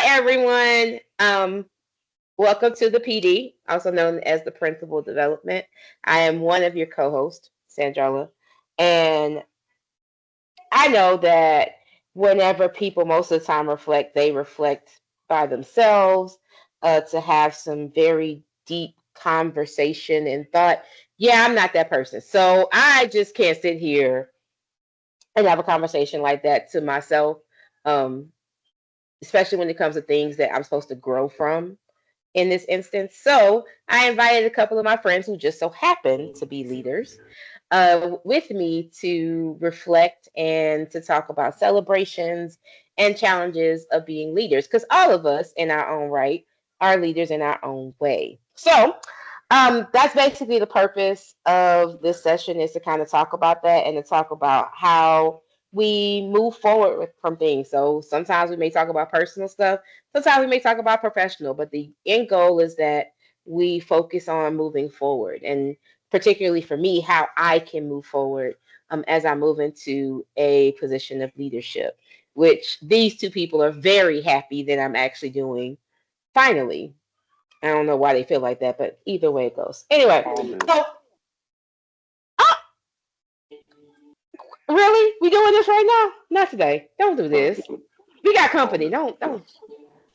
Hi, everyone. Welcome to the PD, also known as the Principal Development. I am one of your co-hosts, Sandrola, and I know that whenever people most of the time reflect, they reflect by themselves to have some very deep conversation and thought. Yeah, I'm not that person, so I just can't sit here and have a conversation like that to myself. Um, Especially when it comes to things that I'm supposed to grow from in this instance. So I invited a couple of my friends who just so happen to be leaders with me to reflect and to talk about celebrations and challenges of being leaders, because all of us in our own right are leaders in our own way. So that's basically the purpose of this session, is to kind of talk about that and to talk about how we move forward from things. So sometimes we may talk about personal stuff, sometimes we may talk about professional, but the end goal is that we focus on moving forward, and particularly for me, how I can move forward as I move into a position of leadership, which these two people are very happy that I'm actually doing finally. I don't know why they feel like that, but either way it goes. Anyway, Amen. so oh, really, we doing this right now? Not today. Don't do this. We got company. Don't.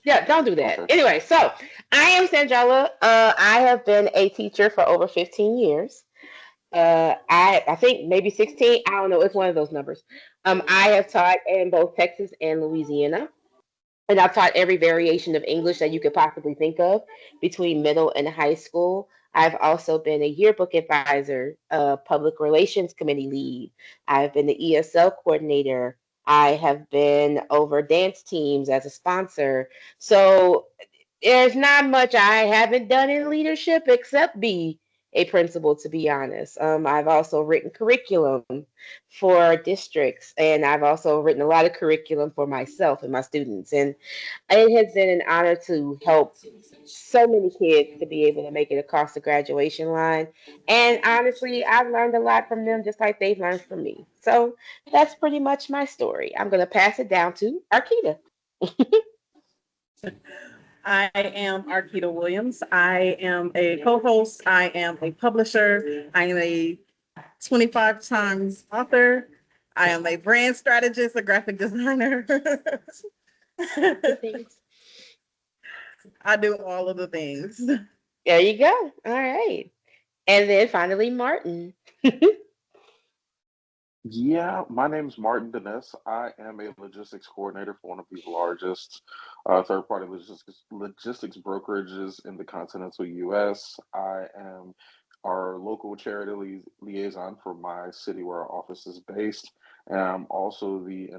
Yeah, don't do that. Okay. Anyway, so I am Sandrella. I have been a teacher for over 15 years. I think maybe 16. I don't know. It's one of those numbers. I have taught in both Texas and Louisiana. And I've taught every variation of English that you could possibly think of between middle and high school. I've also been a yearbook advisor, public relations committee lead. I've been the ESL coordinator. I have been over dance teams as a sponsor. So there's not much I haven't done in leadership except be a principal, to be honest. I've also written curriculum for districts, and I've also written a lot of curriculum for myself and my students. And it has been an honor to help so many kids to be able to make it across the graduation line. And honestly, I've learned a lot from them just like they've learned from me. So that's pretty much my story. I'm going to pass it down to Arketa. I am Arketa Williams. I am a co-host. I am a publisher. I am a 25 times author. I am a brand strategist, a graphic designer. The things. I do all of the things. There you go. All right. And then finally, Martin. Yeah, my name is Martin Dines. I am a logistics coordinator for one of the largest third-party logistics brokerages in the continental U.S. I am our local charity liaison for my city where our office is based. And I'm also the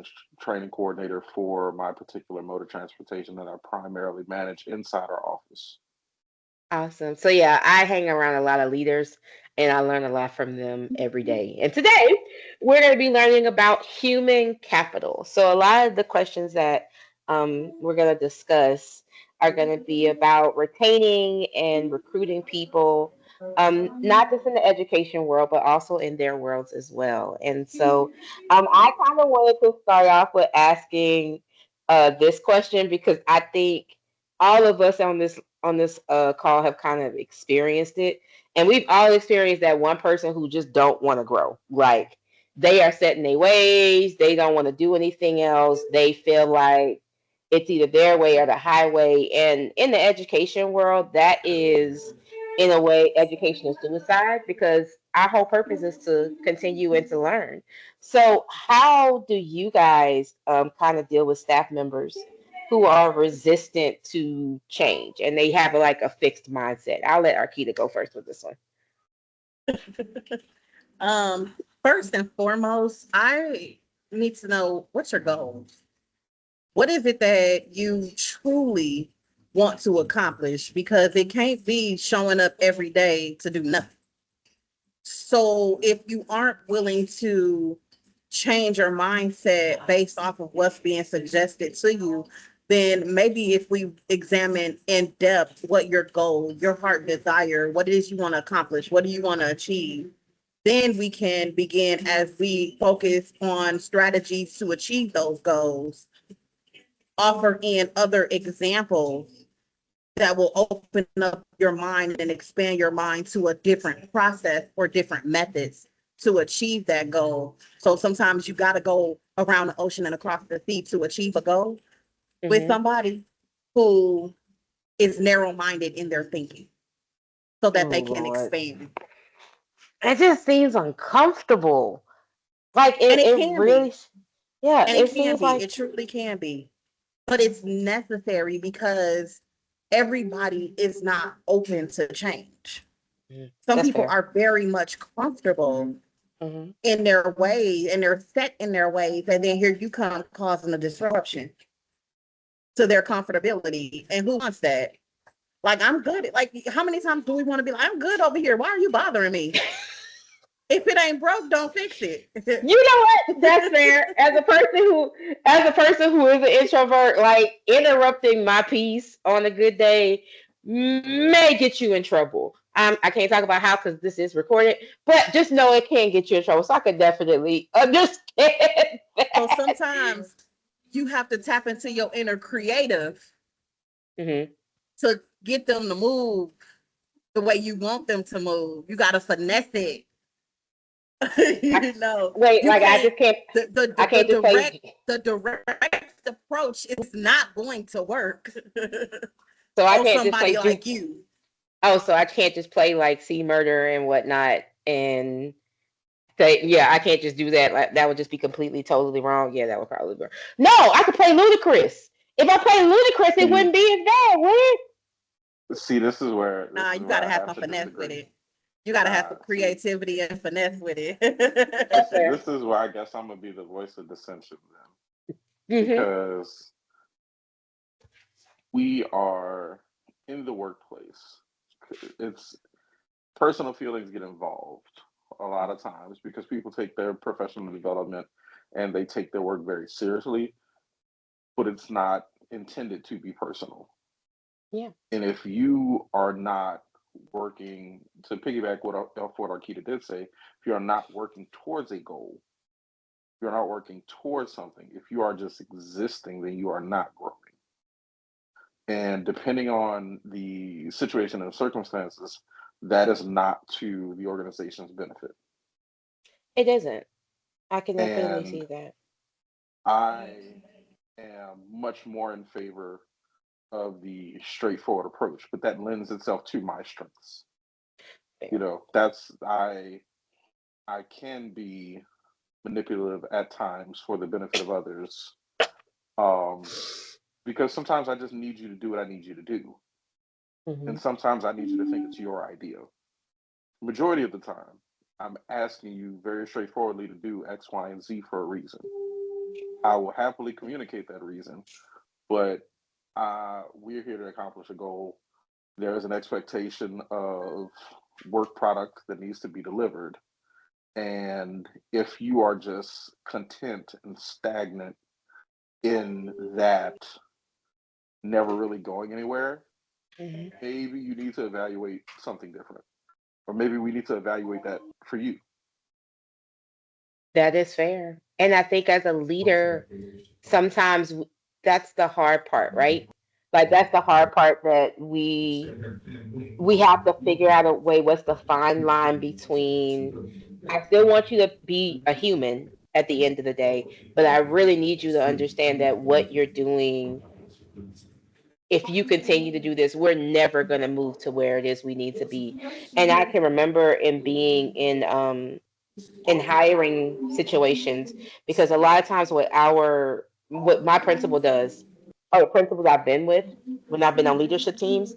training coordinator for my particular mode of transportation that I primarily manage inside our office. Awesome. So yeah, I hang around a lot of leaders and I learn a lot from them every day. And today we're going to be learning about human capital. So a lot of the questions that we're going to discuss are going to be about retaining and recruiting people, not just in the education world, but also in their worlds as well. And so I kind of wanted to start off with asking this question, because I think all of us on this call have kind of experienced it, and we've all experienced that one person who just don't want to grow. Like they are set in their ways, they don't want to do anything else. They feel like it's either their way or the highway. And in the education world, that is, in a way, educational suicide, because our whole purpose is to continue and to learn. So, how do you guys kind of deal with staff members who are resistant to change and they have like a fixed mindset? I'll let Arkita go first with this one. Um, First and foremost, I need to know what's your goal. What is it that you truly want to accomplish? Because it can't be showing up every day to do nothing. So if you aren't willing to change your mindset based off of what's being suggested to you, then maybe if we examine in depth what your goal, your heart desire, what it is you want to accomplish, what do you want to achieve, then we can begin as we focus on strategies to achieve those goals. offer in other examples that will open up your mind and expand your mind to a different process or different methods to achieve that goal. So sometimes you got to go around the ocean and across the sea to achieve a goal with Mm-hmm. somebody who is narrow-minded in their thinking so that Oh they can Lord. expand. It just seems uncomfortable. Like And it it can be. really, yeah, And it it can seems be. like It truly can be. But it's necessary because everybody is not open to change. Some that's people fair. are very much comfortable Hmm. in their ways and they're set in their ways. And then here you come causing a disruption to their comfortability. And who wants that? Like, I'm good. Like, how many times do we want to be like, I'm good over here. Why are you bothering me? If it ain't broke, don't fix it. You know what? That's fair. As a person who is an introvert, like interrupting my peace on a good day may get you in trouble. I can't talk about how because this is recorded, but just know it can get you in trouble. So I could definitely understand So that. sometimes you have to tap into your inner creative Hmm. to get them to move the way you want them to move. You got to finesse it. I, You know, wait, you like I can't, just can't. the, the, I the, the can't just direct, say. the direct approach is not going to work So I on can't just somebody play Duke. like you. Oh, so I can't just play like see murder and whatnot and say, yeah, I can't just do that. Like that would just be completely totally wrong. Yeah, that would probably be. No, I could play Ludacris. If I play Ludacris, it See, wouldn't be as bad, would it? see, this Nah, is you where got to I have have some to finesse with disagree. it. You got to have Nah, some see, creativity and finesse with That's it. fair. this is where I guess I'm gonna be the voice of dissension then, Hmm. because we are in the workplace. It's personal feelings get involved a lot of times because people take their professional development and they take their work very seriously, but it's not intended to be personal. Yeah. And if you are not working to piggyback off what Arketa did say, if you are not working towards a goal, if you're not working towards something, if you are just existing, then you are not growing. And depending on the situation and circumstances, that is not to the organization's benefit. It isn't. I can definitely And see that. I am much more in favor of the straightforward approach, but that lends itself to my strengths. You Fair. know, that's I can be manipulative at times for the benefit of others. Um, because sometimes I just need you to do what I need you to do. Hmm. And sometimes I need you to think it's your idea. Majority of the time, I'm asking you very straightforwardly to do X, Y, and Z for a reason. I will happily communicate that reason, but we're here to accomplish a goal. There is an expectation of work product that needs to be delivered. And if you are just content and stagnant in that, never really going anywhere, Hmm. maybe you need to evaluate something different. Or maybe we need to evaluate that for you. That is fair. And I think as a leader, sometimes that's the hard part, right? Like that's the hard part that we have to figure out a way what's the fine line between I still want you to be a human at the end of the day, but I really need you to understand that what you're doing, if you continue to do this, we're never going to move to where it is we need to be. And I can remember in being in hiring situations because a lot of times what my principal does or the principals I've been with when I've been on leadership teams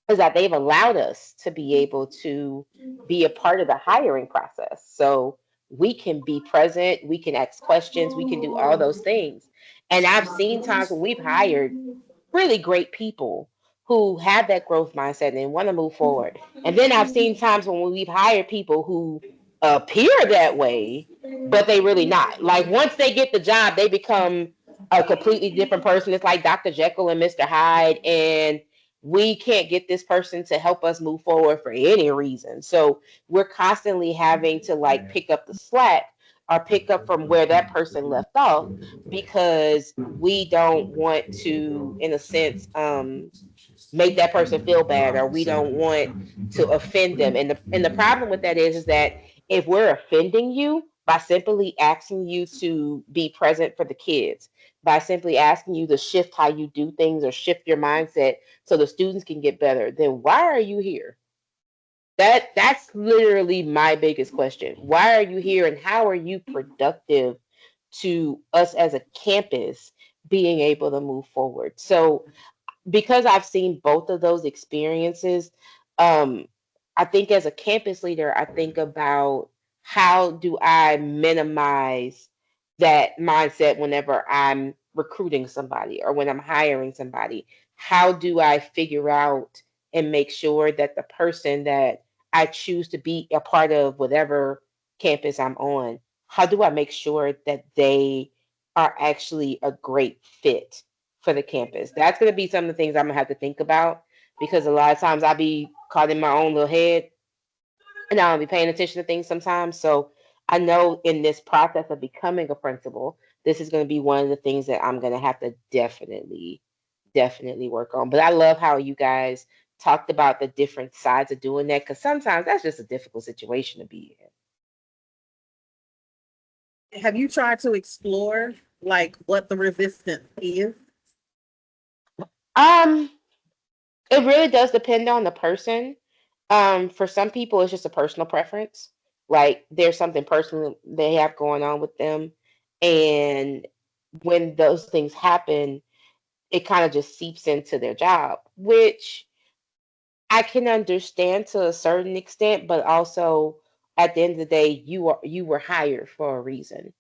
is that they've allowed us to be able to be a part of the hiring process. So we can be present, we can ask questions, we can do all those things. And I've seen times when we've hired really great people who have that growth mindset and want to move forward. And then I've seen times when we've hired people who appear that way, but they really not. Like once they get the job, they become a completely different person. It's like Dr. Jekyll and Mr. Hyde, and we can't get this person to help us move forward for any reason. So we're constantly having to like pick up the slack or pick up from where that person left off, because we don't want to, in a sense, make that person feel bad, or we don't want to offend them. And the problem with that is that if we're offending you by simply asking you to be present for the kids, by simply asking you to shift how you do things or shift your mindset so the students can get better, then why are you here? That's literally my biggest question. Why are you here, and how are you productive to us as a campus being able to move forward? So because I've seen both of those experiences, um, I think as a campus leader, I think about how do I minimize that mindset whenever I'm recruiting somebody or when I'm hiring somebody. How do I figure out and make sure that the person that I choose to be a part of whatever campus I'm on, how do I make sure that they are actually a great fit for the campus? That's going to be some of the things I'm going to have to think about, because a lot of times I be caught in my own little head and I don't be paying attention to things sometimes. So I know in this process of becoming a principal, this is going to be one of the things that I'm going to have to definitely work on. But I love how you guys talked about the different sides of doing that, because sometimes that's just a difficult situation to be Have you tried to explore like what the resistance is? in. It really does depend on the person. For some people, it's just a personal preference. Like there's something personal they have going on with them, and when those things happen, it kind of just seeps into their job, which I can understand to a certain extent, but also at the end of the day, you were hired for a reason.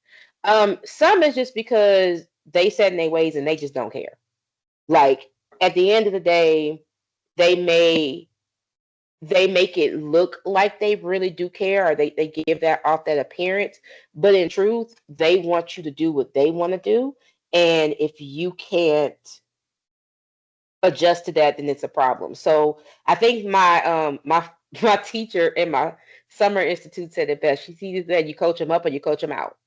Some is just because they set in their ways and they just don't care. Like at the end of the day, they may they make it look like they really do care, or they give that off that appearance, but in truth they want you to do what they want to do, and if you can't adjust to that, then it's a problem. So I think my my teacher in my summer institute said it best. She either said you coach them up or you coach them out.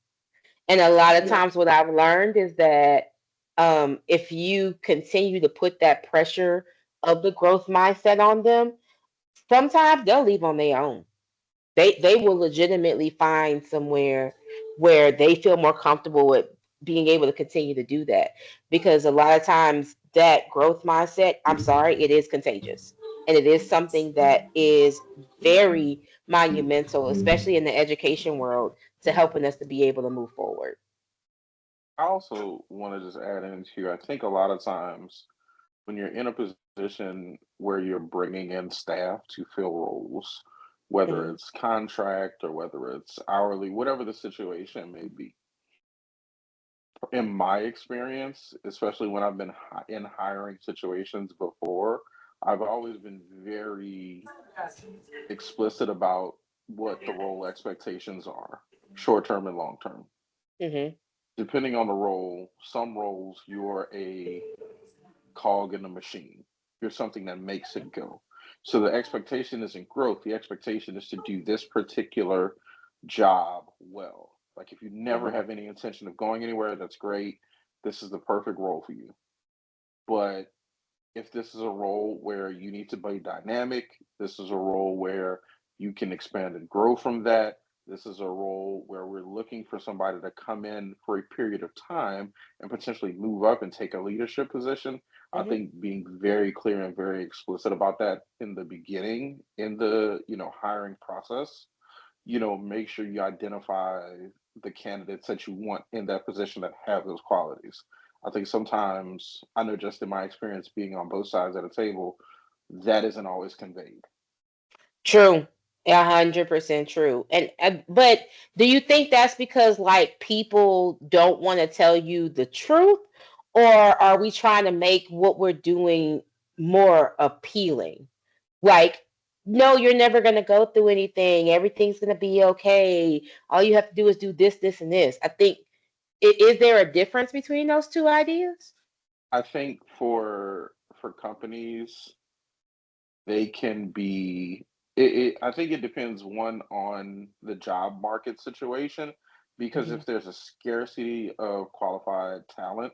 And a lot of Yeah. times what I've learned is that if you continue to put that pressure of the growth mindset on them, sometimes they'll leave on their own. They will legitimately find somewhere where they feel more comfortable with being able to continue to do that, because a lot of times that growth mindset, I'm sorry, it is contagious, and it is something that is very monumental, especially in the education world, to helping us to be able to move forward. I also want to just add in here, I think a lot of times when you're in a position where you're bringing in staff to fill roles, whether Hmm. it's contract or whether it's hourly, whatever the situation may be, in my experience, especially when I've been in hiring situations before, I've always been very explicit about what the role expectations are, short term and long term. Hmm. Depending on the role, some roles you're a cog in the machine. You're something that makes it go. So the expectation isn't growth. The expectation is to do this particular job well. Like if you never Hmm. have any intention of going anywhere, that's great. This is the perfect role for you. But if this is a role where you need to be dynamic, this is a role where you can expand and grow from that. This is a role where we're looking for somebody to come in for a period of time and potentially move up and take a leadership position. I Hmm. think being very clear and very explicit about that in the beginning, in the hiring process, make sure you identify the candidates that you want in that position that have those qualities. I think sometimes, I know just in my experience being on both sides of the table, that isn't always conveyed. True. 100% true. And but do you think that's because like people don't want to tell you the truth, or are we trying to make what we're doing more appealing? Like, no, you're never going to go through anything. Everything's going to be okay. All you have to do is do this, this, and this. I think, is there a difference between those two ideas? I think for companies, they can be. I think it depends one on the job market situation because Mhm. if there's a scarcity of qualified talent,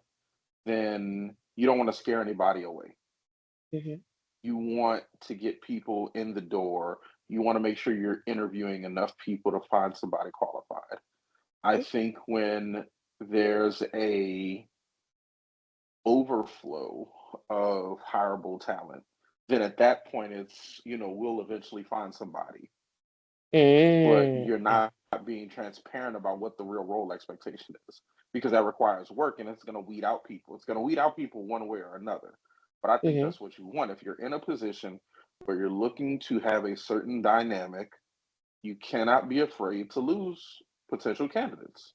then you don't want to scare anybody away. Mhm. You want to get people in the door. You want to make sure you're interviewing enough people to find somebody qualified. I Mhm. think when there's a overflow of hireable talent, then at that point it's, we'll eventually find somebody, but Mm. you're not being transparent about what the real role expectation is, because that requires work and it's going to weed out people. It's going to weed out people one way or another. But I think Mhm. that's what you want. If you're in a position where you're looking to have a certain dynamic, you cannot be afraid to lose potential candidates.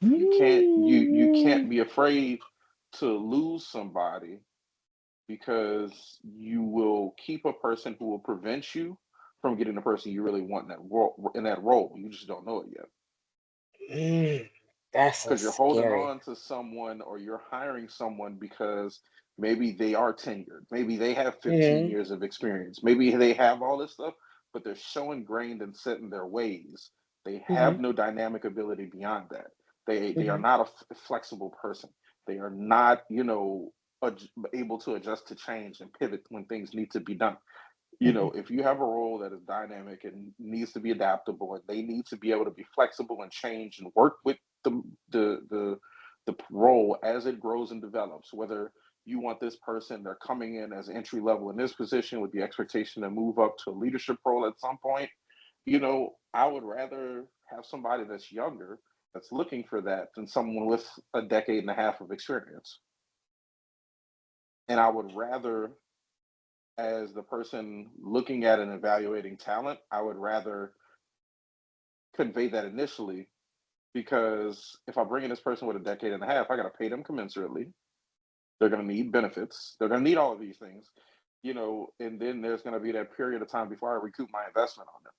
You can't Mm. be afraid to lose somebody, because you will keep a person who will prevent you from getting the person you really want in that role. In that role, you just don't know it yet, Mm. That's so because you're holding scary. on to someone or you're hiring someone because maybe they are tenured, maybe they have 15 Mhm. years of experience, maybe they have all this stuff, but they're so ingrained and set in their ways, they have Mhm. no dynamic ability beyond that. They are Mhm. not a flexible person. They are not, able to adjust to change and pivot when things need to be done. Mhm. If you have a role that is dynamic and needs to be adaptable, and they need to be able to be flexible and change and work with the the the role as it grows and develops, whether you want this person, they're coming in as entry level in this position with the expectation to move up to a leadership role at some point, I would rather have somebody that's younger, that's looking for that, than someone with a decade and a half of experience. And I would rather, as the person looking at and evaluating talent, I would rather convey that initially, because if I bring in this person with a decade and a half, I got to pay them commensurately. They're going to need benefits. They're going to need all of these things, and then there's going to be that period of time before I recoup my investment on them.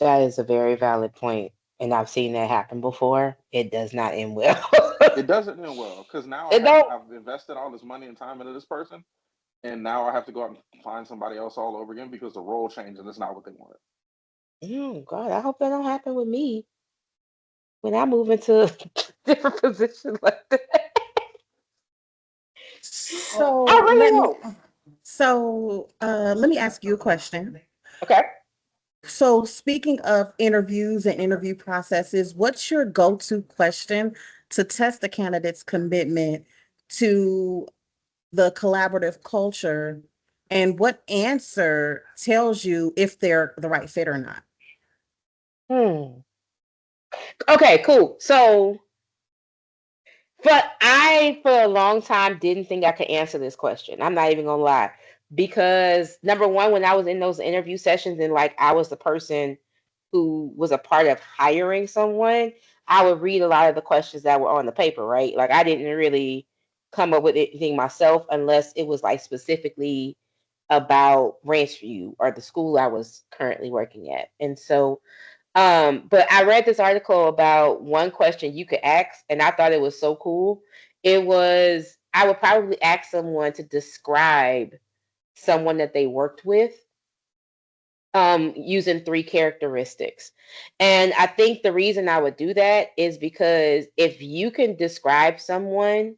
That is a very valid point, and I've seen that happen before. It does not end well. It doesn't end well, because now It don't. I've invested all this money and time into this person, and now I have to go out and find somebody else all over again because the role changed and it's not what they wanted. Oh God, I hope that don't happen with me when I move into a different position like that. I So really hope. let me ask you a question. Okay. So speaking of interviews and interview processes, what's your go-to question to test a candidate's commitment to the collaborative culture, and what answer tells you if they're the right fit or not? Hmm. Okay, cool. So, but I, for a long time, didn't think I could answer this question. I'm not even gonna lie. Because number one, when I was in those interview sessions and like I was the person who was a part of hiring someone, I would read a lot of the questions that were on the paper, right? Like I didn't really come up with anything myself unless it was like specifically about Ranch View or the school I was currently working at. And so but I read this article about one question you could ask, and I thought it was so cool. It was, I would probably ask someone to describe someone that they worked with using three characteristics. And I think the reason I would do that is because if you can describe someone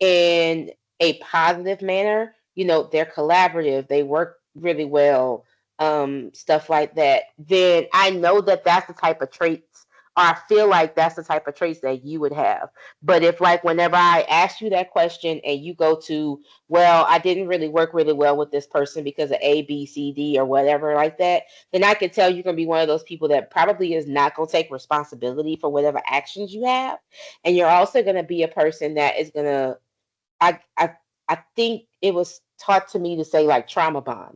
in a positive manner. They're collaborative, they work really well, stuff like that. Then I know that that's the type of traits, or I feel like that's the type of traits that you would have. But if, like, whenever I ask you that question and you go to, well, I didn't really work really well with this person because of A, B, C, D, or whatever like that, then I can tell you're going to be one of those people that probably is not going to take responsibility for whatever actions you have. And you're also going to be a person that is going to I I I think it was taught to me to say like trauma bond.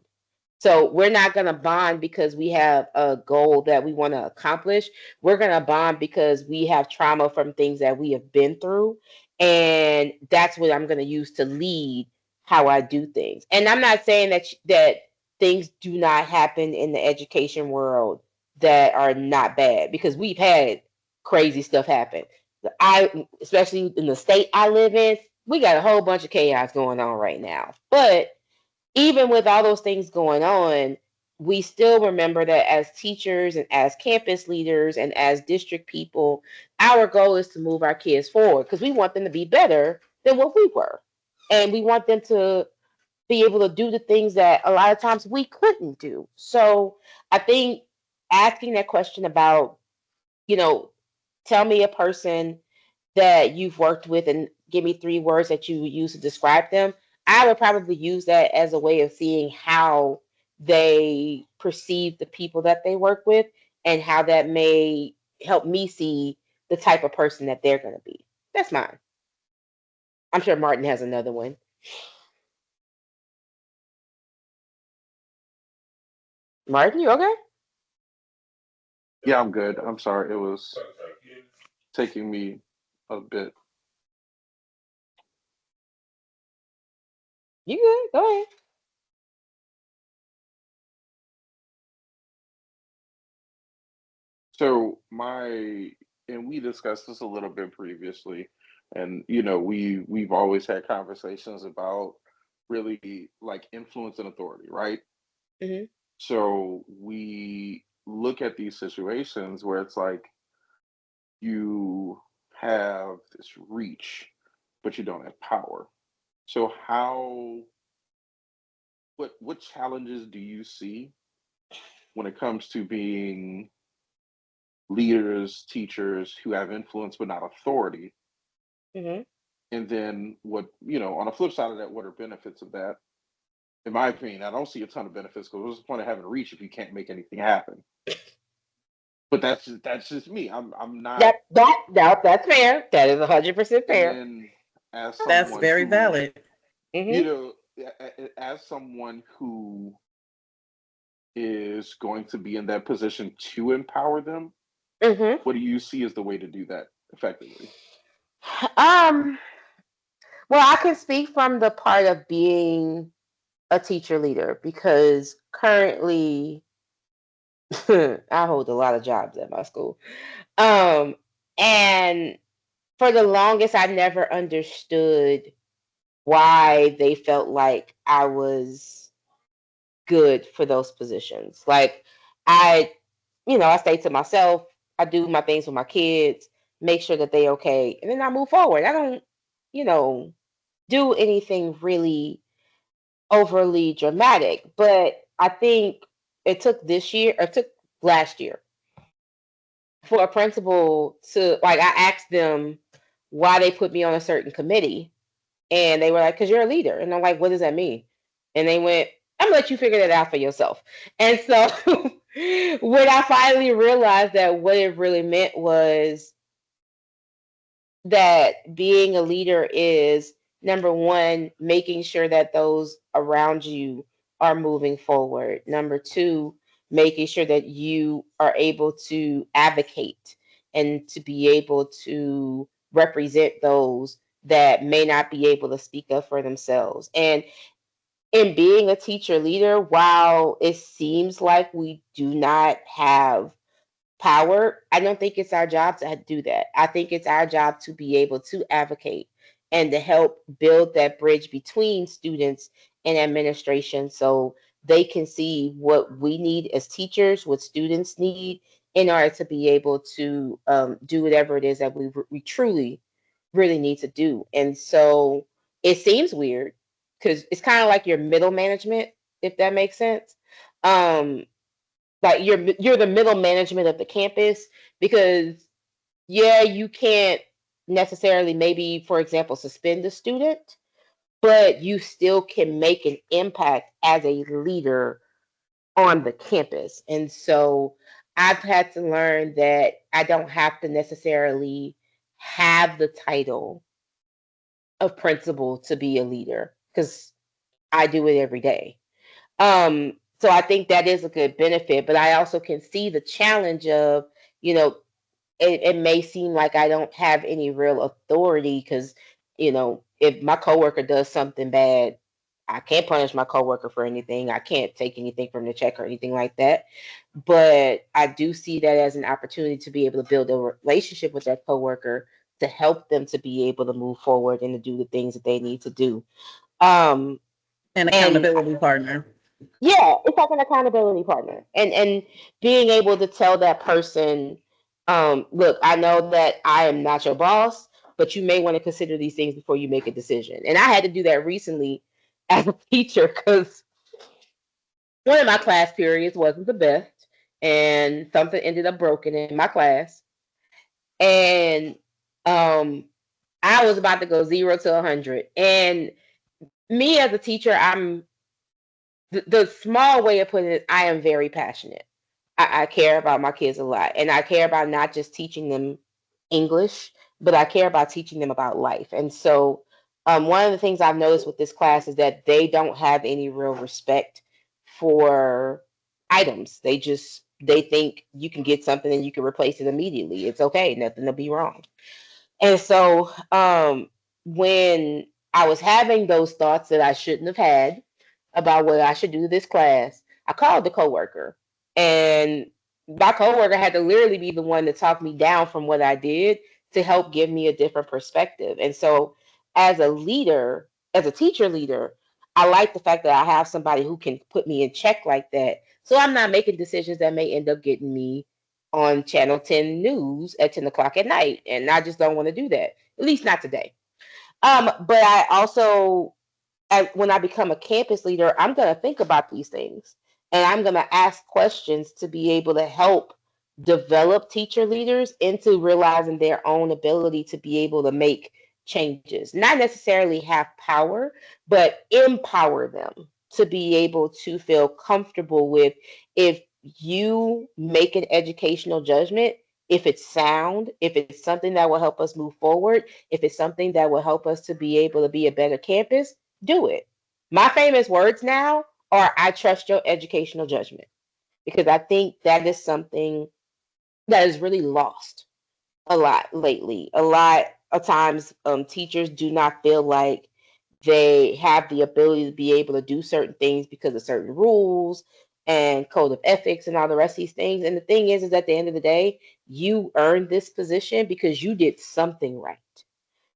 So we're not going to bond because we have a goal that we want to accomplish. We're going to bond because we have trauma from things that we have been through. And that's what I'm going to use to lead how I do things. And I'm not saying that things do not happen in the education world that are not bad, because we've had crazy stuff happen. Especially in the state I live in, we got a whole bunch of chaos going on right now. But even with all those things going on, we still remember that as teachers and as campus leaders and as district people, our goal is to move our kids forward because we want them to be better than what we were. And we want them to be able to do the things that a lot of times we couldn't do. So I think asking that question about, you know, tell me a person that you've worked with and give me three words that you would use to describe them, I would probably use that as a way of seeing how they perceive the people that they work with and how that may help me see the type of person that they're going to be. That's mine. I'm sure Martin has another one. Martin, you okay? Yeah, I'm good. I'm sorry. It was taking me a bit. You good? Go ahead. So and we discussed this a little bit previously, and we've always had conversations about really like influence and authority, right? Hmm. So we look at these situations where it's like you have this reach, but you don't have power. So what challenges do you see when it comes to being leaders, teachers who have influence but not authority? Hmm. And then on the flip side of that, what are benefits of that? In my opinion, I don't see a ton of benefits because what's the point of having reach if you can't make anything happen? But that's just me. I'm not. That's fair. That is 100% And fair. then as That's someone very who, valid. you Hmm. know, as someone who is going to be in that position to empower them, Hmm. what do you see as the way to do that effectively? Um, well, I can speak from the part of being a teacher leader because currently I hold a lot of jobs at my school. Um, and for the longest, I never understood why they felt like I was good for those positions. Like I, I stay to myself, I do my things with my kids, make sure that they okay, and then I move forward. I don't, you know, do anything really overly dramatic. But I think it took this year, or it took last year for a principal to like I asked them why they put me on a certain committee and they were like, because you're a leader. And I'm like, what does that mean? And they went, I'm gonna let you figure that out for yourself. And so when I finally realized that what it really meant was that being a leader is number one, making sure that those around you are moving forward. Number two, making sure that you are able to advocate and to be able to represent those that may not be able to speak up for themselves. And in being a teacher leader, while it seems like we do not have power, I don't think it's our job to do that. I think it's our job to be able to advocate and to help build that bridge between students and administration so they can see what we need as teachers, what students need in order to be able to do whatever it is that we truly really need to do. And so it seems weird because it's kind of like your middle management, if that makes sense. Um, like you're the middle management of the campus because yeah, you can't necessarily maybe for example suspend a student, but you still can make an impact as a leader on the campus. And so I've had to learn that I don't have to necessarily have the title of principal to be a leader because I do it every day. So I think that is a good benefit, but I also can see the challenge of, you know, it may seem like I don't have any real authority because, if my coworker does something bad, I can't punish my coworker for anything. I can't take anything from the check or anything like that. But I do see that as an opportunity to be able to build a relationship with that coworker to help them to be able to move forward and to do the things that they need to do. Um, An and accountability partner. Yeah, it's like an accountability partner, and being able to tell that person, look, I know that I am not your boss, but you may want to consider these things before you make a decision. And I had to do that recently as a teacher because one of my class periods wasn't the best, and something ended up broken in my class, and um, I was about to go 0 to 100, and me as a teacher, the small way of putting it, I am very passionate. I care about my kids a lot, and I care about not just teaching them English, but I care about teaching them about life. And so, one of the things I've noticed with this class is that they don't have any real respect for items. They think you can get something and you can replace it immediately. It's okay, nothing to be wrong. And so, when I was having those thoughts that I shouldn't have had about what I should do to this class, I called the coworker, and my coworker had to literally be the one to talk me down from what I did to help give me a different perspective. And so, as a leader, as a teacher leader, I like the fact that I have somebody who can put me in check like that. So I'm not making decisions that may end up getting me on Channel 10 News at 10 o'clock at night. And I just don't want to do that, at least not today. But I also, when I become a campus leader, I'm going to think about these things and I'm going to ask questions to be able to help develop teacher leaders into realizing their own ability to be able to make changes, not necessarily have power, but empower them to be able to feel comfortable with, if you make an educational judgment, if it's sound, if it's something that will help us move forward, if it's something that will help us to be able to be a better campus, do it. My famous words now are, I trust your educational judgment, because I think that is something that is really lost a lot lately. A lot of times, teachers do not feel like they have the ability to be able to do certain things because of certain rules and code of ethics and all the rest of these things. And the thing is at the end of the day, you earned this position because you did something right.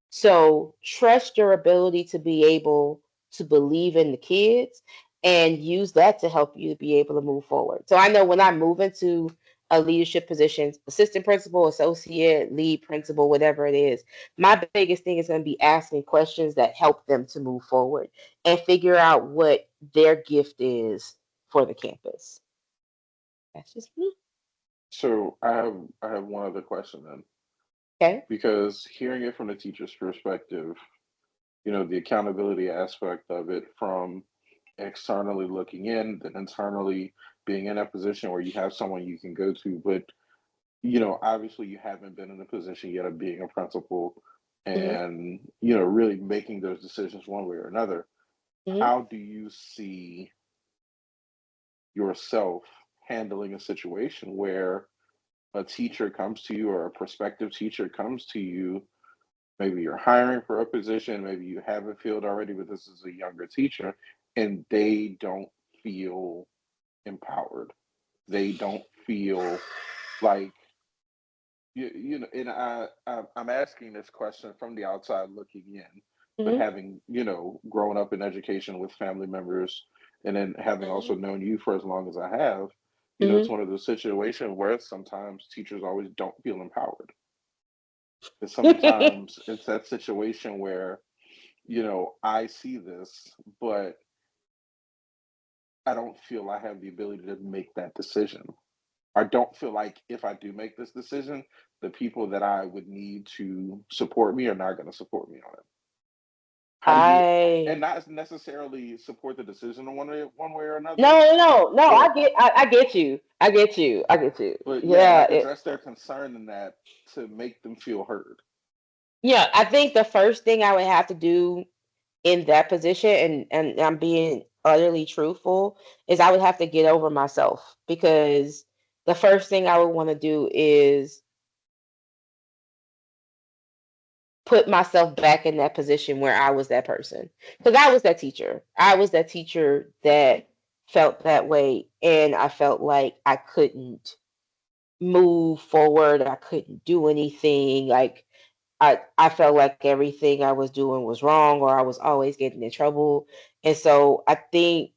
So trust your ability to be able to believe in the kids and use that to help you to be able to move forward. So I know when I move into a leadership position, assistant principal, associate, lead principal, whatever it is, my biggest thing is going to be asking questions that help them to move forward and figure out what their gift is for the campus. That's just me. So I have one other question then, Okay. because hearing it from the teacher's perspective, the accountability aspect of it from externally looking in, then internally being in a position where you have someone you can go to, but obviously you haven't been in a position yet of being a principal Hmm. and really making those decisions one way or another. Hmm. How do you see yourself handling a situation where a teacher comes to you or a prospective teacher comes to you? Maybe you're hiring for a position, maybe you have it filled already, but this is a younger teacher, and they don't feel empowered. They don't feel like and I'm asking this question from the outside looking in, but Hmm. having grown up in education with family members, and then having also known you for as long as I have, it's Hmm. one of those situations where sometimes teachers always don't feel empowered. And Hmm. sometimes it's that situation where I see this, but I don't feel I have the ability to make that decision. I don't feel like if I do make this decision, the people that I would need to support me are not going to support me on it. How do you, I and not necessarily support the decision in one way or another, no. but I get you. I get you. yeah, Yeah, like address their concern in that to make them feel heard. yeah. I think the first thing I would have to do in that position, and I'm being utterly truthful, is I would have to get over myself, because the first thing I would want to do is put myself back in that position where I was that person, because I was that teacher. I was that teacher that felt that way, and I felt like I couldn't move forward. I couldn't do anything. Like I felt like everything I was doing was wrong, or I was always getting in trouble. And so I think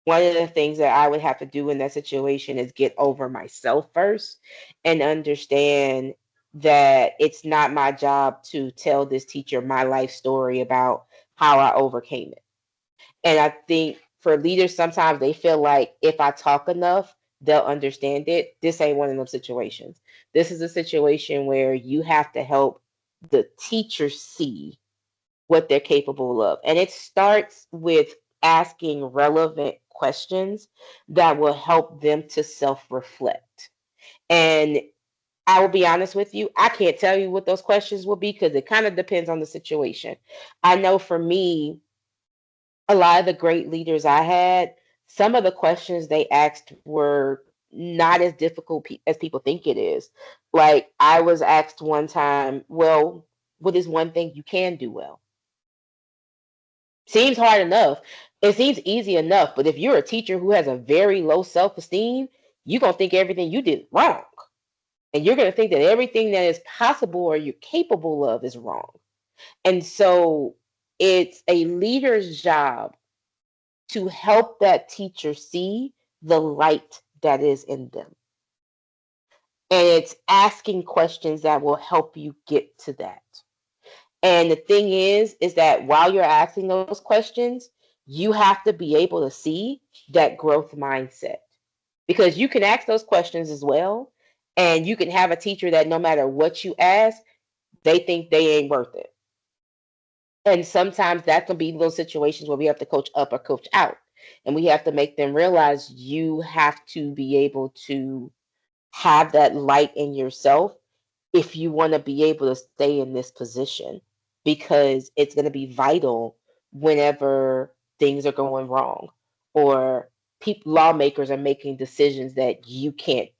one of the things that I would have to do in that situation is get over myself first and understand that it's not my job to tell this teacher my life story about how I overcame it. And I think for leaders, sometimes they feel like if I talk enough, they'll understand it. This ain't one of them situations. This is a situation where you have to help the teacher see what they're capable of. And it starts with asking relevant questions that will help them to self reflect. And I will be honest with you, I can't tell you what those questions will be because it kind of depends on the situation. I know for me, a lot of the great leaders I had, some of the questions they asked were not as difficult as people think it is. Like I was asked one time, well, what is one thing you can do well? Seems hard enough. It seems easy enough, but if you're a teacher who has a very low self-esteem, you're going to think everything you did wrong. And you're going to think that everything that is possible or you're capable of is wrong. And so it's a leader's job to help that teacher see the light that is in them. And it's asking questions that will help you get to that. And the thing is that while you're asking those questions, you have to be able to see that growth mindset because you can ask those questions as well. And you can have a teacher that no matter what you ask, they think they ain't worth it. And sometimes that can be those situations where we have to coach up or coach out. And we have to make them realize you have to be able to have that light in yourself if you want to be able to stay in this position because it's going to be vital whenever things are going wrong or lawmakers are making decisions that you can't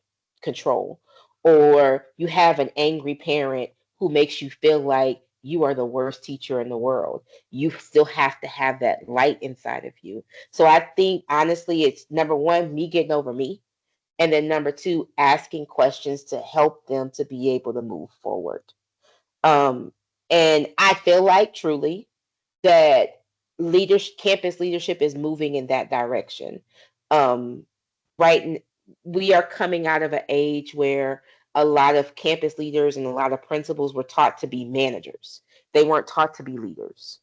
control or you have an angry parent who makes you feel like you are the worst teacher in the world. You still have to have that light inside of you. So I think honestly it's number one, me getting over me, and then number two, asking questions to help them to be able to move forward. Um, and I feel like truly that campus leadership is moving in that direction. Um, right, we are coming out of an age where a lot of campus leaders and a lot of principals were taught to be managers. They weren't taught to be leaders.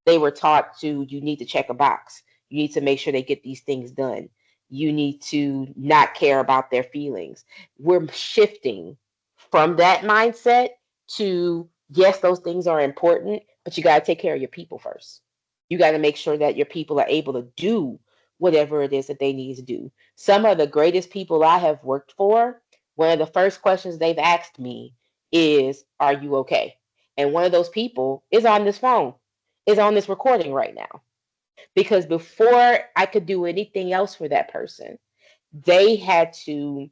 They were taught to, you need to check a box. You need to make sure they get these things done. You need to not care about their feelings. We're shifting from that mindset to, yes, those things are important, but you got to take care of your people first. You got to make sure that your people are able to do whatever it is that they need to do. Some of the greatest people I have worked for, one of the first questions they've asked me is, are you okay? And one of those people is on this phone, is on this recording right now. Because before I could do anything else for that person, they had to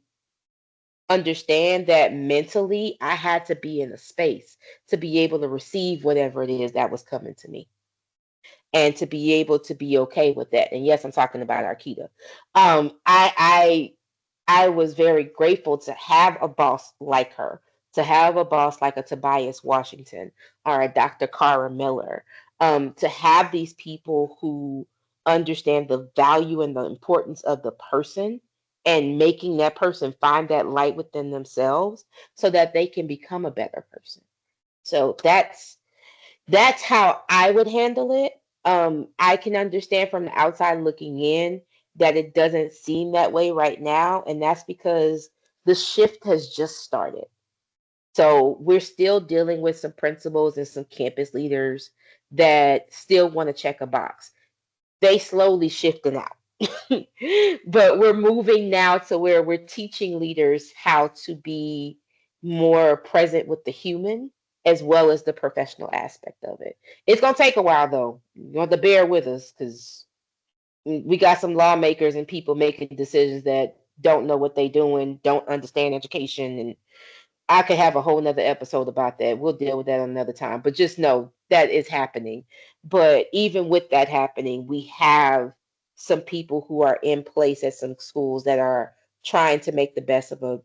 understand that mentally I had to be in a space to be able to receive whatever it is that was coming to me and to be able to be okay with that. And yes, I'm talking about Arketa. I was very grateful to have a boss like her, to have a boss like a Tobias Washington or a Dr. Cara Miller, to have these people who understand the value and the importance of the person and making that person find that light within themselves so that they can become a better person. So that's how I would handle it. I can understand from the outside looking in that it doesn't seem that way right now, and that's because the shift has just started. So we're still dealing with some principals and some campus leaders that still want to check a box. They slowly shifting out. But we're moving now to where we're teaching leaders how to be more present with the human as well as the professional aspect of it. It's going to take a while though. You have to bear with us because we got some lawmakers and people making decisions that don't know what they're doing, don't understand education, and I could have a whole nother episode about that. We'll deal with that another time. But just know that is happening. But even with that happening, we have some people who are in place at some schools that are trying to make the best of a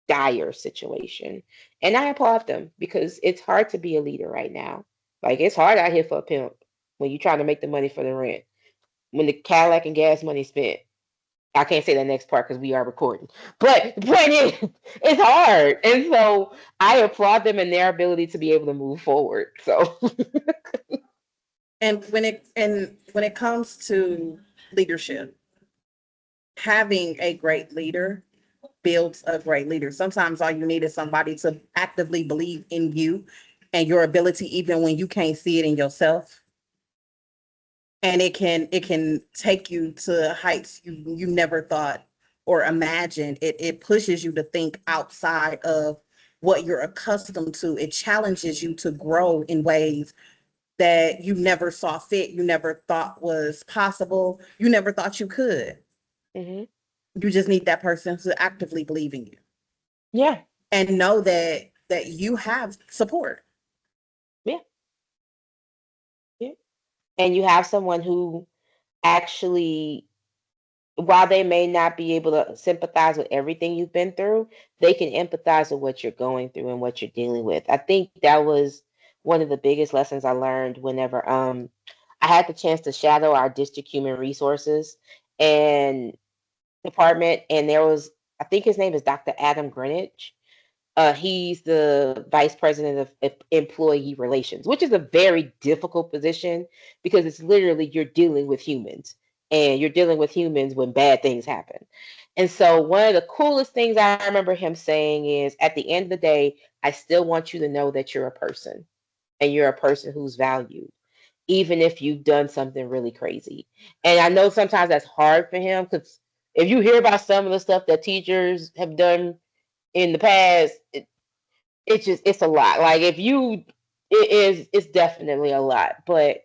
dire situation. And I applaud them because it's hard to be a leader right now. Like it's hard out here for a pimp when you're trying to make the money for the rent. when the Cadillac and gas money spent. I can't say the next part because we are recording. But the point is, it's hard. And so I applaud them in their ability to be able to move forward. So And when it comes to leadership, having a great leader builds a great leader. Sometimes all you need is somebody to actively believe in you and your ability, even when you can't see it in yourself. And it can take you to heights you never thought or imagined. It pushes you to think outside of what you're accustomed to. It challenges you to grow in ways that you never saw fit, you never thought was possible, you never thought you could. hmm You just need that person to actively believe in you yeah, and know that you have support. yeah, yeah. And you have someone who actually, while they may not be able to sympathize with everything you've been through, they can empathize with what you're going through and what you're dealing with. I think that was one of the biggest lessons I learned whenever I had the chance to shadow our district human resources and department, and there was, I think his name is Dr. Adam Greenwich. He's the vice president of employee relations, which is a very difficult position because it's literally you're dealing with humans and you're dealing with humans when bad things happen. And so, one of the coolest things I remember him saying is at the end of the day, I still want you to know that you're a person and you're a person who's valued, even if you've done something really crazy. And I know sometimes that's hard for him because if you hear about some of the stuff that teachers have done in the past, it's just it's a lot. Like if you it's definitely a lot. But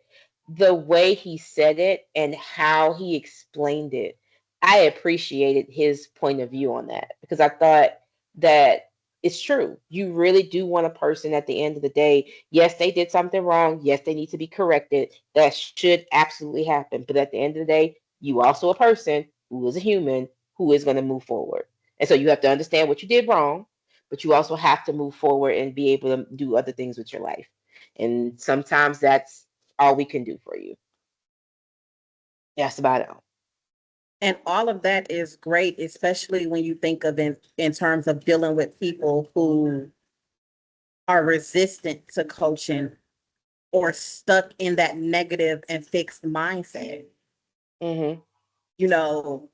the way he said it and how he explained it, I appreciated his point of view on that because I thought that it's true. You really do want a person at the end of the day. Yes, they did something wrong. Yes, they need to be corrected. That should absolutely happen. But at the end of the day, you also a person who is a human who is going to move forward. And so you have to understand what you did wrong, but you also have to move forward and be able to do other things with your life. And sometimes that's all we can do for you. That's about it. And all of that is great, especially when you think of in terms of dealing with people who are resistant to coaching or stuck in that negative and fixed mindset. hmm You know,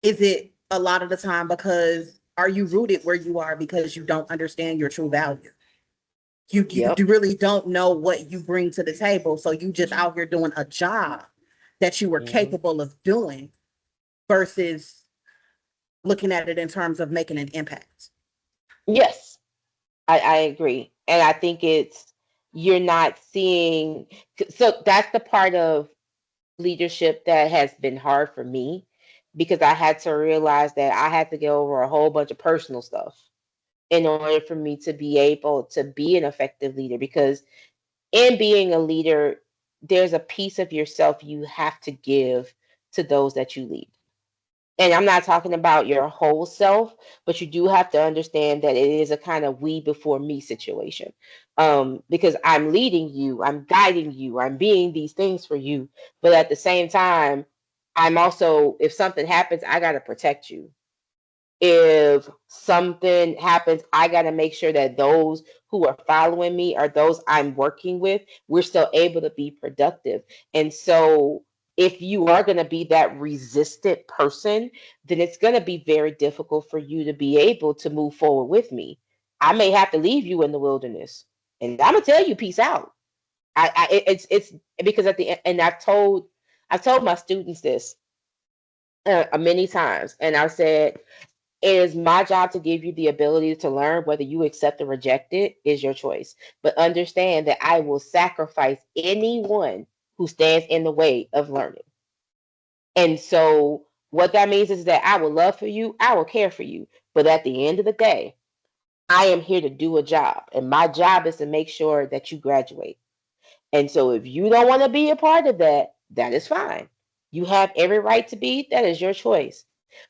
is it a lot of the time because are you rooted where you are because you don't understand your true value? You Yep. really don't know what you bring to the table. So you just out here doing a job that you were hmm capable of doing versus looking at it in terms of making an impact. Yes, I agree. And I think it's, you're not seeing, so that's the part of leadership that has been hard for me because I had to realize that I had to get over a whole bunch of personal stuff in order for me to be able to be an effective leader because in being a leader, there's a piece of yourself you have to give to those that you lead. And I'm not talking about your whole self, but you do have to understand that it is a kind of we before me situation. Because I'm leading you, I'm guiding you, I'm being these things for you. But at the same time, I'm also, if something happens, I got to protect you. If something happens, I got to make sure that those who are following me or those I'm working with, we're still able to be productive. And so, if you are going to be that resistant person, then it's going to be very difficult for you to be able to move forward with me. I may have to leave you in the wilderness, and I'm gonna tell you, peace out. It's because at the end, and I've told my students this many times, and I've said it is my job to give you the ability to learn. Whether you accept or reject it is your choice. But understand that I will sacrifice anyone who stands in the way of learning. And so, what that means is that I will love for you, I will care for you. But at the end of the day, I am here to do a job. And my job is to make sure that you graduate. And so, if you don't want to be a part of that, that is fine. You have every right to be. That is your choice.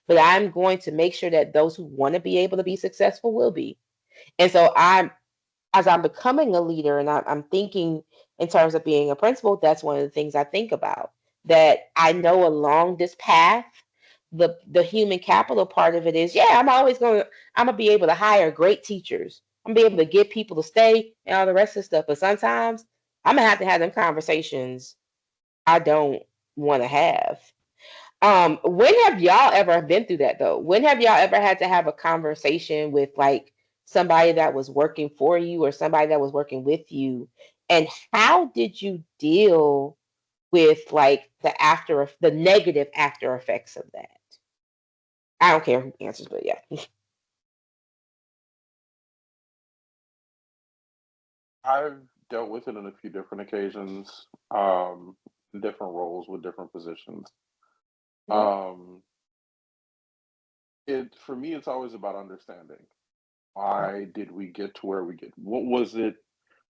But I'm going to make sure that those who want to be able to be successful will be. And so as I'm becoming a leader and I'm thinking in terms of being a principal, that's one of the things I think about. That I know along this path, the human capital part of it is, yeah, I'm gonna be able to hire great teachers. I'm gonna be able to get people to stay and all the rest of the stuff. But sometimes I'm gonna have to have them conversations I don't want to have. When have y'all ever been through that though? When have y'all ever had to have a conversation with like somebody that was working for you or somebody that was working with you? And how did you deal with like the negative after effects of that? I don't care who answers, but yeah. I've dealt with it on a few different occasions, in different roles with different positions. Mhm. Um, it for me, it's always about understanding. Why did we get to where we get? What was it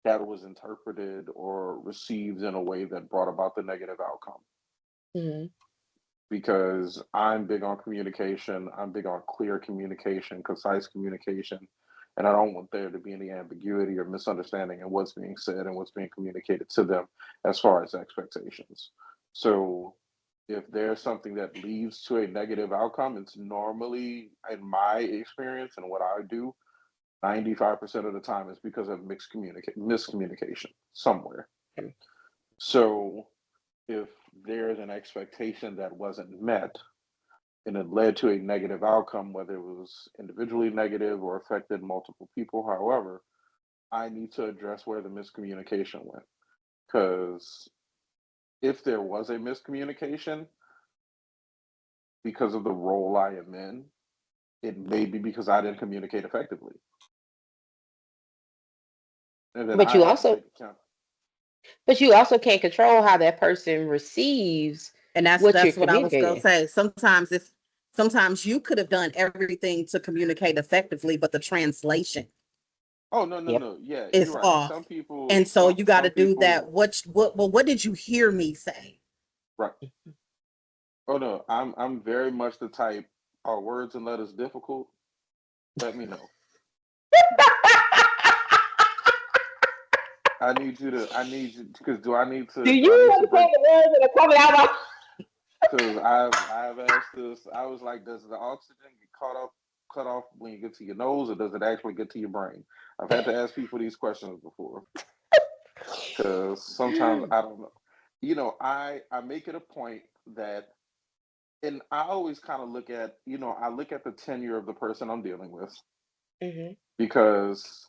that was interpreted or received in a way that brought about the negative outcome? Mhm. Because I'm big on communication. I'm big on clear communication, concise communication, and I don't want there to be any ambiguity or misunderstanding in what's being said and what's being communicated to them as far as expectations. So, if there's something that leads to a negative outcome, it's normally, in my experience and what I do, 95% of the time is because of miscommunication somewhere. Okay. So, if there's an expectation that wasn't met and it led to a negative outcome, whether it was individually negative or affected multiple people, however, I need to address where the miscommunication went. Because if there was a miscommunication because of the role I am in, it may be because I didn't communicate effectively. And then But I you have to also take account. but you also can't control how that person receives And that's what you're that's what I was gonna communicating. say. Sometimes you could have done everything to communicate effectively, but the translation Oh, no, no, Yep. no. Yeah, you're is right. off. And so you got to Some do that. people, What did you hear me say? right. Oh no, I'm very much the type. Are words and letters difficult? Let me know. I need you because Do do I you need to understand break? the words that are coming out of Because I've asked this. I was like, does the oxygen get cut off when you get to your nose, or does it actually get to your brain? I've had to ask people these questions before because sometimes my I don't know. I make it a point that, and I always kind of I look at the tenure of the person I'm dealing with hmm because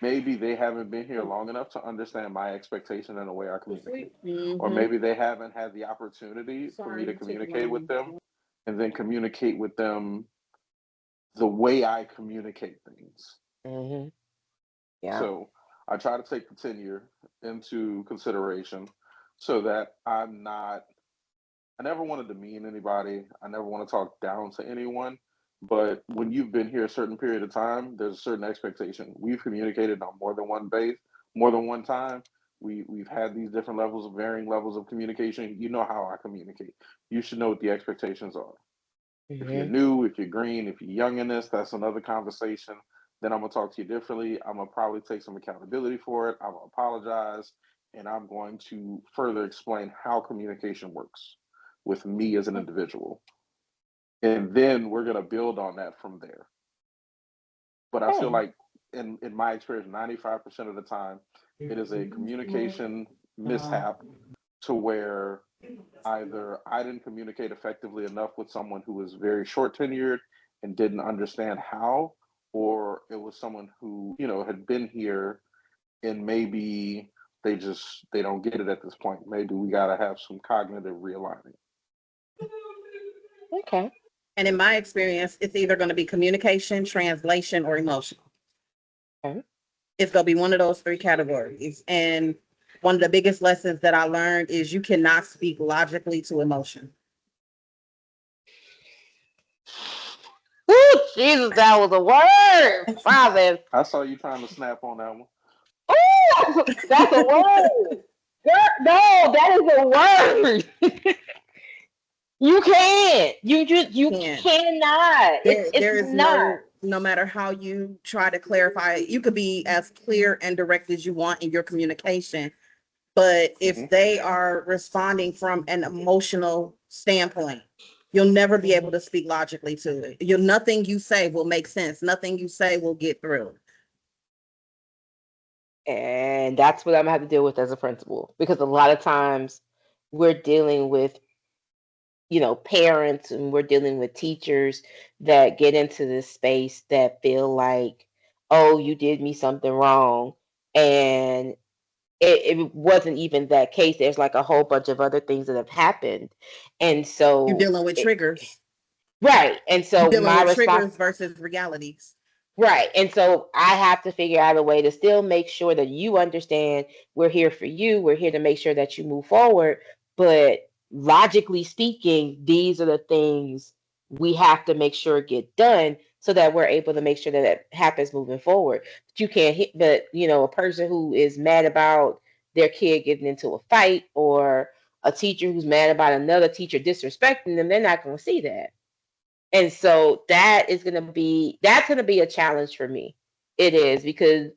maybe they haven't been here long enough to understand my expectation and the way I communicate. Or Mm-hmm. maybe they haven't had the opportunity for me to communicate with them and then communicate with them the way I communicate things. hmm Yeah. So I try to take the tenure into consideration so that I never want to demean anybody. I never want to talk down to anyone. But when you've been here a certain period of time, there's a certain expectation. We've communicated on more than one base, more than one time. We've had these different levels of varying levels of communication. You know how I communicate. You should know what the expectations are. If you're hmm new, if you're green, if you're young in this, that's another conversation. Then I'm gonna talk to you differently. I'm gonna probably take some accountability for it. I'm gonna apologize, and I'm going to further explain how communication works with me as an individual. And then we're gonna build on that from there. But I feel Okay. like in my experience, 95% of the time, it is a communication mishap to where either I didn't communicate effectively enough with someone who was very short tenured and didn't understand how, or it was someone who, had been here and maybe they don't get it at this point. Maybe we gotta have some cognitive realigning. Okay. And in my experience, it's either going to be communication, translation, or emotional. Okay. It's going to be one of those three categories. And one of the biggest lessons that I learned is you cannot speak logically to emotion. Ooh, Jesus, that was a word, Father. I saw you trying to snap on that one. Ooh, that's a word. Girl, no, that is a word. You can't. You And cannot. It's there is not. no matter how you try to clarify it, you could be as clear and direct as you want in your communication, But if Mhm. they are responding from an emotional standpoint, you'll never be able to speak logically to it. Nothing you say will make sense. Nothing you say will get through. And that's what I'm gonna have to deal with as a principal, because a lot of times we're dealing with, parents, and we're dealing with teachers that get into this space that feel like, oh, you did me something wrong. And it wasn't even that case. There's like a whole bunch of other things that have happened. And You're so, dealing with triggers. right. And You're so, dealing my with response, triggers versus realities. right. And so I have to figure out a way to still make sure that you understand we're here for you. We're here to make sure that you move forward. But logically speaking, these are the things we have to make sure get done so that we're able to make sure that it happens moving forward. But you can't hit, but a person who is mad about their kid getting into a fight, or a teacher who's mad about another teacher disrespecting them, they're not going to see that. And so that's gonna be a challenge for me. It is, because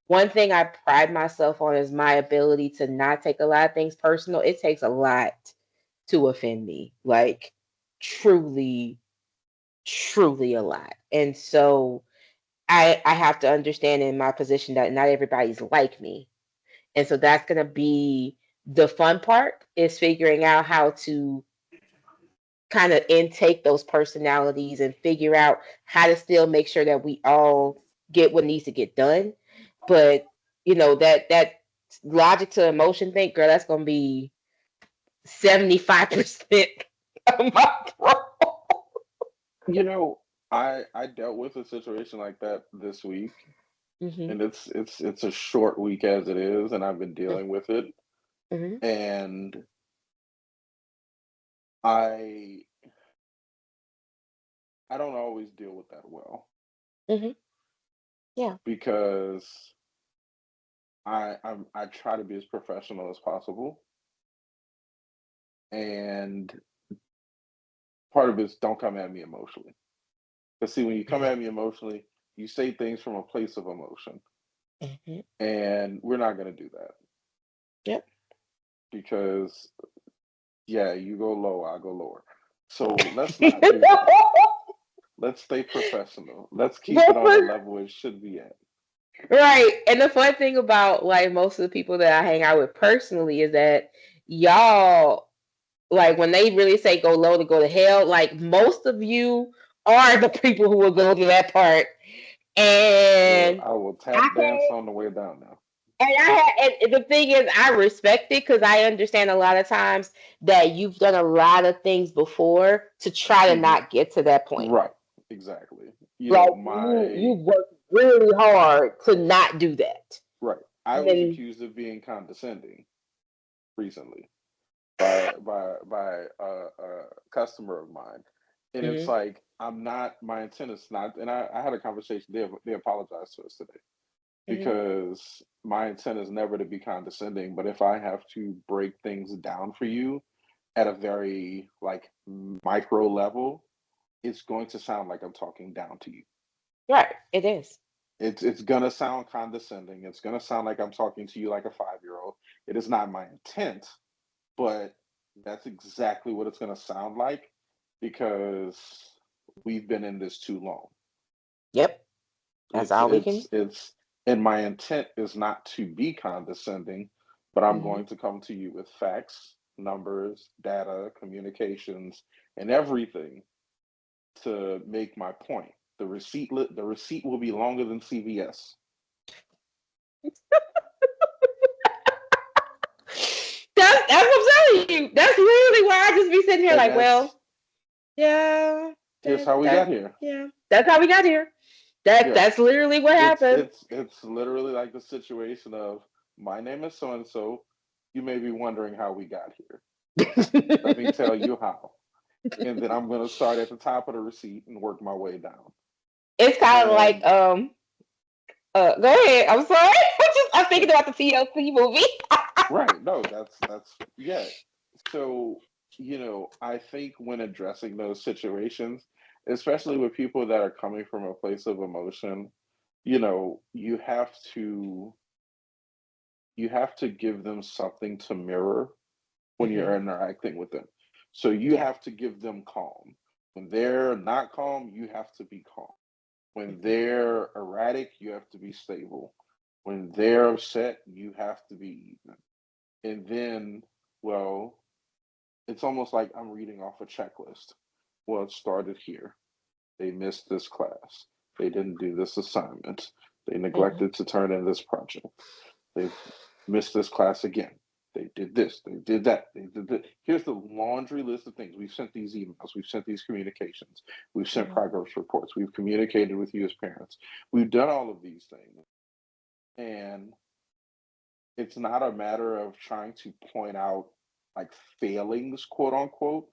one thing I pride myself on is my ability to not take a lot of things personal. It takes a lot to offend me, like truly, truly a lot. And so I have to understand in my position that not everybody's like me. And so that's gonna be the fun part, is figuring out how to kind of intake those personalities and figure out how to still make sure that we all get what needs to get done. But that logic to emotion thing, girl, that's gonna be 75% of my role. I dealt with a situation like that this week, Hmm. and it's a short week as it is, and I've been dealing with it, Hmm. and I I don't always deal with that well Hmm. Yeah. because I try to be as professional as possible, and part of it is don't come at me emotionally. Because see, when you come at me emotionally, you say things from a place of emotion, Hmm. and we're not going to do that Yep. because yeah, you go low, I go lower. So let's not do that. Let's stay professional. Let's keep it That's on the what- level it should be at. right. And the fun thing about, like, most of the people that I hang out with personally is that y'all, like, when they really say go low to go to hell, like, most of you are the people who will go to that part. Well, And I will I tap dance had, on the way down now. and the thing is, I respect it, because I understand a lot of times that you've done a lot of things before to try to Hmm. not get to that point. Right, exactly. Like, you My worked really hard to not do that. right. I was And accused of being condescending recently by a customer of mine, and it's mhm, like I'm not. My intent is not. And I had a conversation. They apologized to us today mhm, because my intent is never to be condescending. But if I have to break things down for you at a very like micro level, it's going to sound like I'm talking down to you. right, it is. It's gonna sound condescending. It's gonna sound like I'm talking to you like a 5 year old. It is not my intent, but that's exactly what it's going to sound like because we've been in this too long. Yep, that's It's all we can. it's it's and my intent is not to be condescending, but I'm Mhm. going to come to you with facts, numbers, data, communications, and everything to make my point. The receipt will be longer than CVS. That's what I'm telling you. That's literally why I just be sitting here And like, that's well, yeah, here's how we got here. yeah, that's how we got here. That Yeah. that's literally what It's happened. it's it's literally like the situation of my name is so and so. You may be wondering how we got here. Let me tell you how. And then I'm gonna start at the top of the receipt and work my way down. It's kind of like, And go ahead. I'm sorry. I'm yeah, thinking about the TLC movie. right. No, that's yeah. So, I think when addressing those situations, especially with people that are coming from a place of emotion, you have to you have to give them something to mirror when Hmm. you're interacting with them. So you Yeah. have to give them calm. When they're not calm, you have to be calm. When Hmm. they're erratic, you have to be stable. When they're upset, you have to be even. And then, well, it's almost like I'm reading off a checklist. Well, it started here. They missed this class. They didn't do this assignment. They Hmm. neglected to turn in this project. They've missed this class again. They did this. They did that. They did that. Here's the laundry list of things. We've sent these emails. We've sent these communications. We've sent Hmm. progress reports. We've communicated with you as parents. We've done all of these things. And it's not a matter of trying to point out like failings, quote unquote,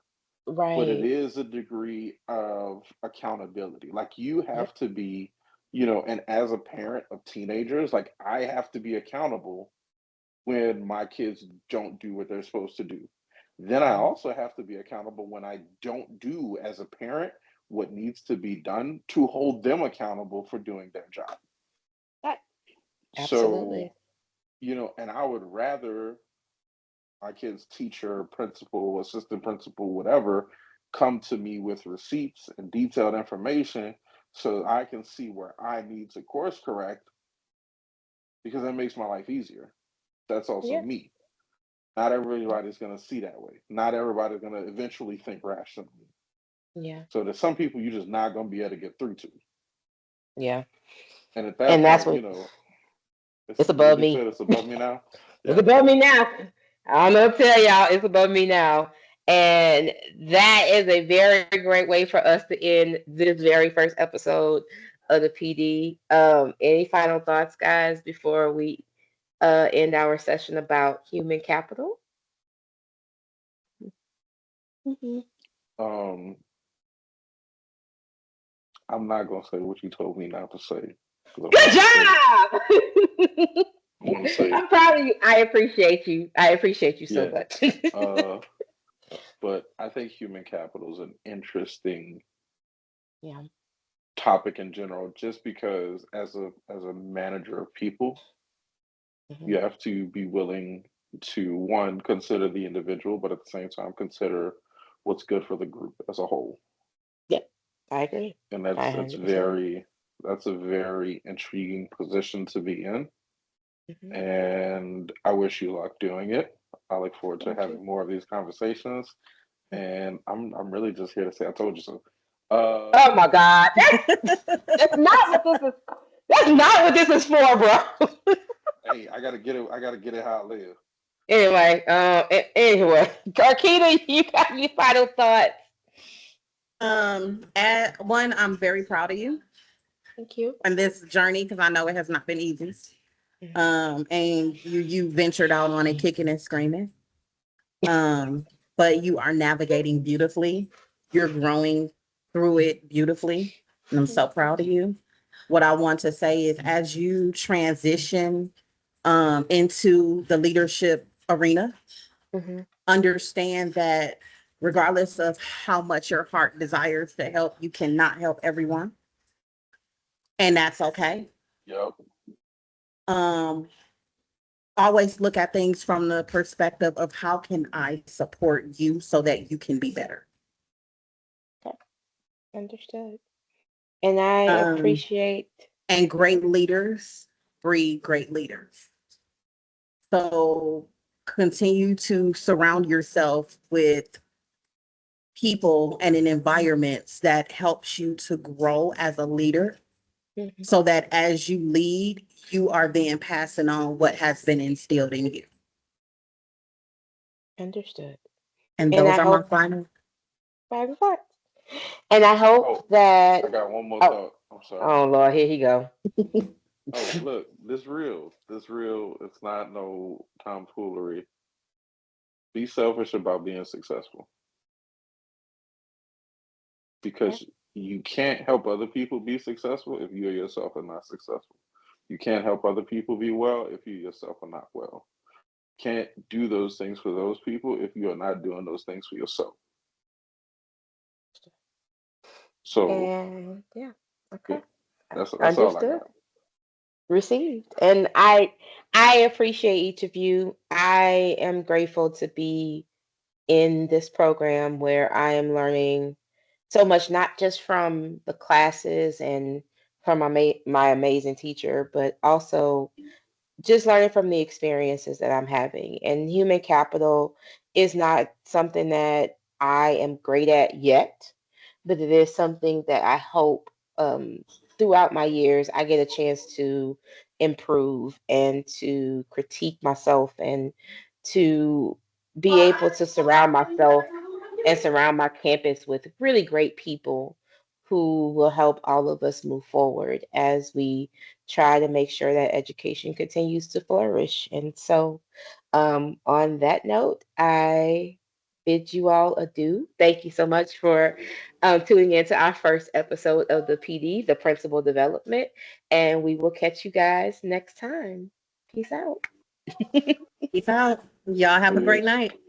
but it Right. is a degree of accountability. Like you Yep. have to be, you know, and as a parent of teenagers, like I have to be accountable when my kids don't do what they're supposed to do. Then I Hmm. also have to be accountable when I don't do as a parent what needs to be done to hold them accountable for doing their job. That, So, absolutely. you know, and I would rather my kid's teacher, principal, assistant principal, whatever, come to me with receipts and detailed information so I can see where I need to course correct because that makes my life easier. That's also Yeah. me. Not everybody's going to see that way. Not everybody's going to eventually think rationally. Yeah. So there's some people you're just not going to be able to get through to. Yeah. And at that And that's point, you what know, it's what above did you say? me. It's above me now. It's Yeah. above me now. I'm gonna tell y'all, it's above me now. And that is a very great way for us to end this very first episode of the PD. Any final thoughts, guys, before we end our session about human capital? Hmm. Um, I'm not going to say what you told me not to say because I'm Good not going to say it. job! I'm going to say, I'm proud of you. I appreciate you. I appreciate you so yeah. much. Uh, but I think human capital is an interesting Yeah. topic in general, just because as a manager of people, Hmm. you have to be willing to one consider the individual, but at the same time consider what's good for the group as a whole. Yep. I agree. And I that's 100%. that's a very intriguing position to be in. Hmm. And I wish you luck doing it. I look forward to Thank you. having more of these conversations. And I'm really just here to say I told you so. Oh my God. That's not what this is. That's not what this is for, bro. Hey, I gotta get it. I gotta get it how I live. Anyway, anyway, Arketa, you got any final thoughts? At one, I'm very proud of you Thank you. on this journey because I know it has not been easy. Mhm. And you ventured out on it kicking and screaming. Um, but you are navigating beautifully. You're growing through it beautifully. And I'm so proud of you. What I want to say is as you transition into the leadership arena, Mhm. understand that regardless of how much your heart desires to help, you cannot help everyone. And that's okay. Yep. Um, always look at things from the perspective of how can I support you so that you can be better. Okay, understood. And I Um, appreciate. and great leaders breed great leaders. So continue to surround yourself with people and in environments that helps you to grow as a leader Mhm. so that as you lead, you are then passing on what has been instilled in you. Understood. And And those I are my hope final. final thoughts. And I hope Oh, that. I got one more Oh, thought. I'm sorry. oh Lord, here he go. Oh, look, this real. This real. It's not no tomfoolery. Be selfish about being successful Okay. because you can't help other people be successful if you yourself are not successful. You can't help other people be well if you yourself are not well. Can't do those things for those people if you are not doing those things for yourself. So And yeah, yeah, okay. that's all I Understood. got. received. And I appreciate each of you. I am grateful to be in this program where I am learning so much, not just from the classes and from my amazing teacher, but also just learning from the experiences that I'm having. And human capital is not something that I am great at yet, but it is something that I hope throughout my years I get a chance to improve and to critique myself and to be able to surround myself and surround my campus with really great people who will help all of us move forward as we try to make sure that education continues to flourish. And so, on that note, I bid you all adieu. Thank you so much for tuning into our first episode of the PD, the Principal Development, and we will catch you guys next time. Peace out. Peace out. Y'all have a great night.